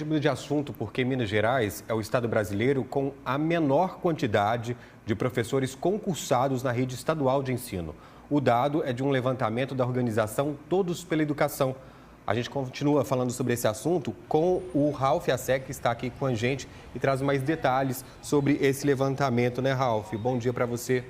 De assunto, porque Minas Gerais é o estado brasileiro com a menor quantidade de professores concursados na rede estadual de ensino. O dado é de um levantamento da organização Todos pela Educação. A gente continua falando sobre esse assunto com o Ralf Assec, que está aqui com a gente e traz mais detalhes sobre esse levantamento, né, Ralf? Bom dia para você.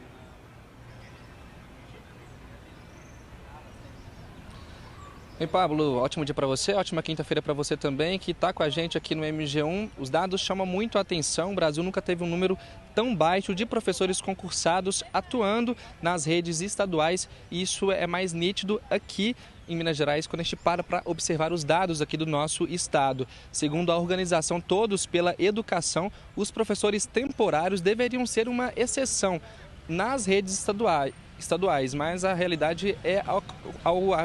Oi, Pablo, ótimo dia para você, ótima quinta-feira para você também, que está com a gente aqui no MG1. Os dados chamam muito a atenção, o Brasil nunca teve um número tão baixo de professores concursados atuando nas redes estaduais, e isso é mais nítido aqui em Minas Gerais, quando a gente para observar os dados aqui do nosso estado. Segundo a organização Todos pela Educação, os professores temporários deveriam ser uma exceção nas redes estaduais, mas a realidade é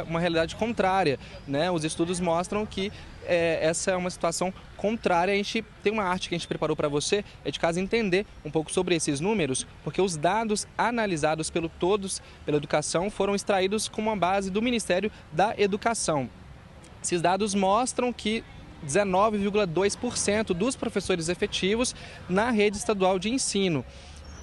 uma realidade contrária, né? Os estudos mostram que essa é uma situação contrária. A gente tem uma arte que a gente preparou para você, é de caso entender um pouco sobre esses números, porque os dados analisados pelo Todos pela Educação foram extraídos com uma base do Ministério da Educação. Esses dados mostram que 19,2% dos professores efetivos na rede estadual de ensino.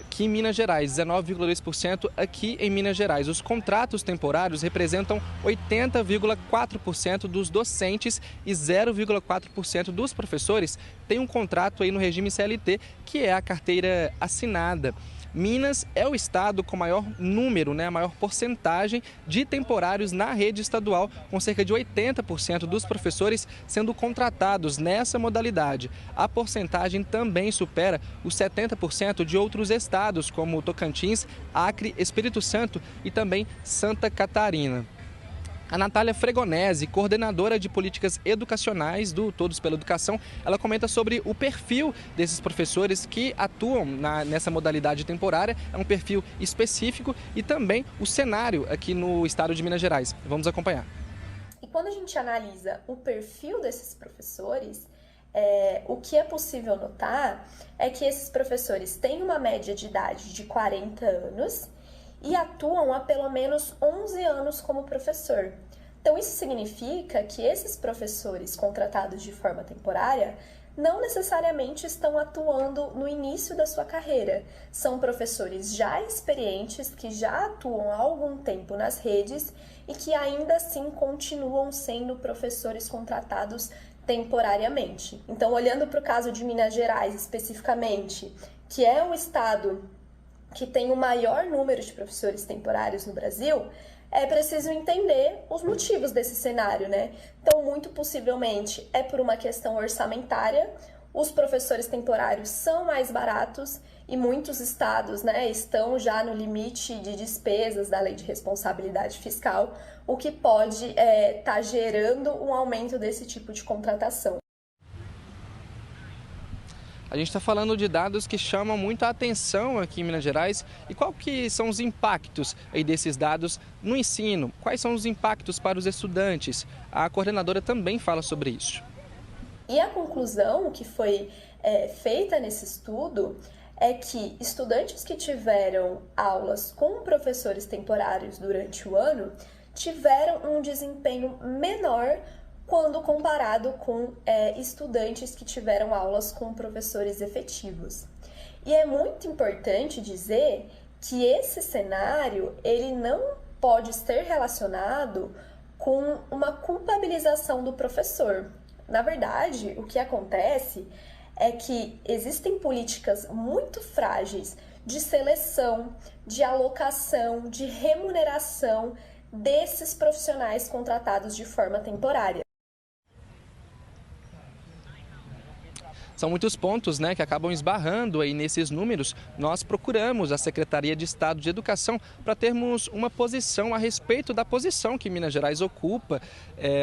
Aqui em Minas Gerais, 19,2% aqui em Minas Gerais. Os contratos temporários representam 80,4% dos docentes e 0,4% dos professores têm um contrato aí no regime CLT, que é a carteira assinada. Minas é o estado com maior número, a maior porcentagem de temporários na rede estadual, com cerca de 80% dos professores sendo contratados nessa modalidade. A porcentagem também supera os 70% de outros estados, como Tocantins, Acre, Espírito Santo e também Santa Catarina. A Natália Fregonese, coordenadora de políticas educacionais do Todos pela Educação, ela comenta sobre o perfil desses professores que atuam nessa modalidade temporária. É um perfil específico e também o cenário aqui no estado de Minas Gerais. Vamos acompanhar. E quando a gente analisa o perfil desses professores, o que é possível notar é que esses professores têm uma média de idade de 40 anos e atuam há pelo menos 11 anos como professor. Então, isso significa que esses professores contratados de forma temporária não necessariamente estão atuando no início da sua carreira. São professores já experientes, que já atuam há algum tempo nas redes e que ainda assim continuam sendo professores contratados temporariamente. Então, olhando para o caso de Minas Gerais especificamente, que é o estado que tem o maior número de professores temporários no Brasil, é preciso entender os motivos desse cenário, né? Então, muito possivelmente é por uma questão orçamentária. Os professores temporários são mais baratos e muitos estados, estão já no limite de despesas da Lei de Responsabilidade Fiscal, o que pode estar gerando um aumento desse tipo de contratação. A gente está falando de dados que chamam muito a atenção aqui em Minas Gerais. E qual que são os impactos aí desses dados no ensino? Quais são os impactos para os estudantes? A coordenadora também fala sobre isso. E a conclusão que foi feita nesse estudo é que estudantes que tiveram aulas com professores temporários durante o ano tiveram um desempenho menor quando comparado com estudantes que tiveram aulas com professores efetivos. E é muito importante dizer que esse cenário ele não pode ser relacionado com uma culpabilização do professor. Na verdade, o que acontece é que existem políticas muito frágeis de seleção, de alocação, de remuneração desses profissionais contratados de forma temporária. São muitos pontos, que acabam esbarrando aí nesses números. Nós procuramos a Secretaria de Estado de Educação para termos uma posição a respeito da posição que Minas Gerais ocupa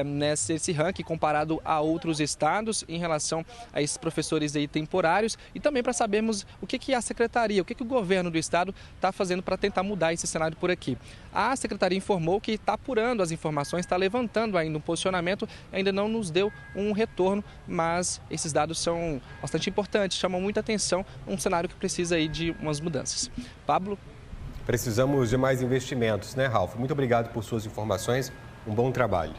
nesse ranking comparado a outros estados em relação a esses professores aí temporários, e também para sabermos o que a Secretaria, o que o governo do estado está fazendo para tentar mudar esse cenário por aqui. A Secretaria informou que está apurando as informações, está levantando ainda um posicionamento, ainda não nos deu um retorno, mas esses dados são bastante importantes, chamam muita atenção, um cenário que precisa aí de umas mudanças. Pablo? Precisamos de mais investimentos, né, Ralf? Muito obrigado por suas informações, um bom trabalho.